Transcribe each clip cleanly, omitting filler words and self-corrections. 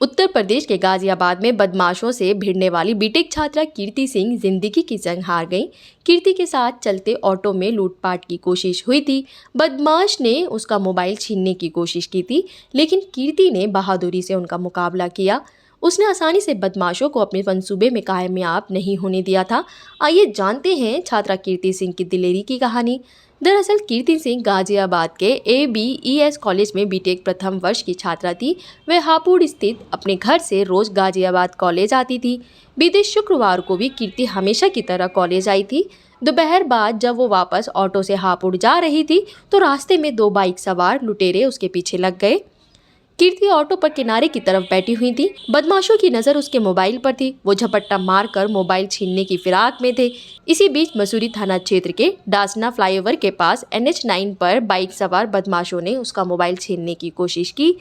उत्तर प्रदेश के गाजियाबाद में बदमाशों से भिड़ने वाली बीटेक छात्रा कीर्ति सिंह जिंदगी की जंग हार गई। कीर्ति के साथ चलते ऑटो में लूटपाट की कोशिश हुई थी। बदमाश ने उसका मोबाइल छीनने की कोशिश की थी, लेकिन कीर्ति ने बहादुरी से उनका मुकाबला किया। उसने आसानी से बदमाशों को अपने मंसूबे में कामयाब नहीं होने दिया था। आइए जानते हैं छात्रा कीर्ति सिंह की दिलेरी की कहानी। दरअसल कीर्ति सिंह गाजियाबाद के ABES कॉलेज में बीटेक प्रथम वर्ष की छात्रा थी। वह हापुड़ स्थित अपने घर से रोज गाजियाबाद कॉलेज आती थी। बीते शुक्रवार को भी कीर्ति हमेशा की तरह कॉलेज आई थी। दोपहर बाद जब वो वापस ऑटो से हापुड़ जा रही थी तो रास्ते में 2 बाइक सवार लुटेरे उसके पीछे लग गए। कीर्ति ऑटो पर किनारे की तरफ बैठी हुई थी। बदमाशों की नज़र उसके मोबाइल पर थी। वो झपट्टा मारकर मोबाइल छीनने की फिराक में थे। इसी बीच मसूरी थाना क्षेत्र के डासना फ्लाईओवर के पास NH9 पर बाइक सवार बदमाशों ने उसका मोबाइल छीनने की कोशिश की,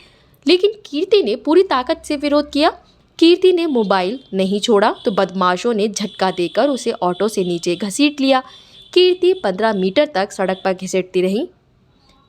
लेकिन कीर्ति ने पूरी ताकत से विरोध किया। कीर्ति ने मोबाइल नहीं छोड़ा तो बदमाशों ने झटका देकर उसे ऑटो से नीचे घसीट लिया। कीर्ति 15 मीटर तक सड़क पर घसीटती रही,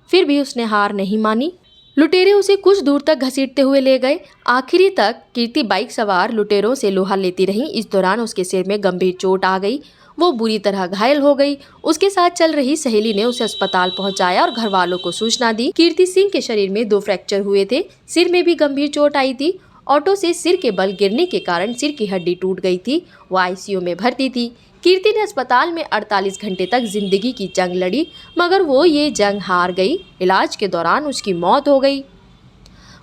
फिर भी उसने हार नहीं मानी। लुटेरे उसे कुछ दूर तक घसीटते हुए ले गए। आखिरी तक कीर्ति बाइक सवार लुटेरों से लोहा लेती रही। इस दौरान उसके सिर में गंभीर चोट आ गई। वो बुरी तरह घायल हो गई। उसके साथ चल रही सहेली ने उसे अस्पताल पहुंचाया और घर वालों को सूचना दी। कीर्ति सिंह के शरीर में 2 फ्रैक्चर हुए थे। सिर में भी गंभीर चोट आई थी। ऑटो से सिर के बल गिरने के कारण सिर की हड्डी टूट गई थी। वो ICU में भर्ती थी। कीर्ति ने अस्पताल में 48 घंटे तक जिंदगी की जंग लड़ी, मगर वो ये जंग हार गई। इलाज के दौरान उसकी मौत हो गई।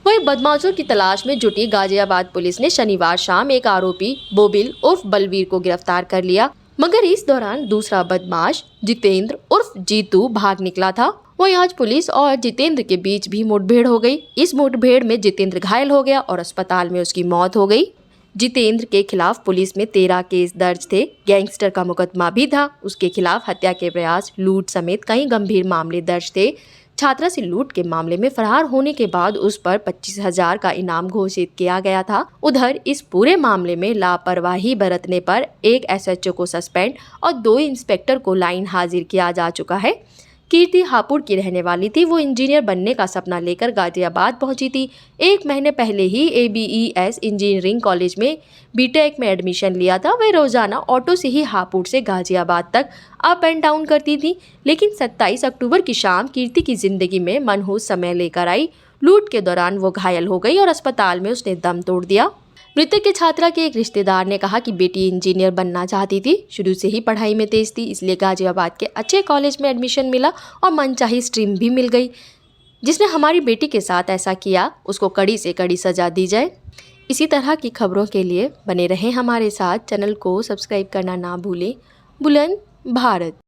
वही बदमाशों की तलाश में जुटी गाजियाबाद पुलिस ने शनिवार शाम एक आरोपी बोबिल उर्फ बलवीर को गिरफ्तार कर लिया, मगर इस दौरान दूसरा बदमाश जितेंद्र उर्फ जीतू भाग निकला था। वहीं आज पुलिस और जितेंद्र के बीच भी मुठभेड़ हो गई। इस मुठभेड़ में जितेंद्र घायल हो गया और अस्पताल में उसकी मौत हो गई। जितेंद्र के खिलाफ पुलिस में 13 केस दर्ज थे। गैंगस्टर का मुकदमा भी था। उसके खिलाफ हत्या के प्रयास, लूट समेत कई गंभीर मामले दर्ज थे। छात्रा से लूट के मामले में फरार होने के बाद उस पर 25,000 का इनाम घोषित किया गया था। उधर इस पूरे मामले में लापरवाही बरतने पर एक SHO को सस्पेंड और 2 इंस्पेक्टर को लाइन हाजिर किया जा चुका है। कीर्ति हापुड़ की रहने वाली थी। वो इंजीनियर बनने का सपना लेकर गाजियाबाद पहुंची थी। 1 महीने पहले ही ABES इंजीनियरिंग कॉलेज में बीटेक में एडमिशन लिया था। वह रोजाना ऑटो से ही हापुड़ से गाजियाबाद तक अप एंड डाउन करती थी, लेकिन 27 अक्टूबर की शाम कीर्ति की जिंदगी में मनहूस समय लेकर आई। लूट के दौरान वो घायल हो गई और अस्पताल में उसने दम तोड़ दिया। मृतक के छात्रा के एक रिश्तेदार ने कहा कि बेटी इंजीनियर बनना चाहती थी, शुरू से ही पढ़ाई में तेज थी, इसलिए गाजियाबाद के अच्छे कॉलेज में एडमिशन मिला और मनचाही स्ट्रीम भी मिल गई। जिसने हमारी बेटी के साथ ऐसा किया उसको कड़ी से कड़ी सजा दी जाए। इसी तरह की खबरों के लिए बने रहें हमारे साथ। चैनल को सब्सक्राइब करना ना भूलें। बुलंद भारत।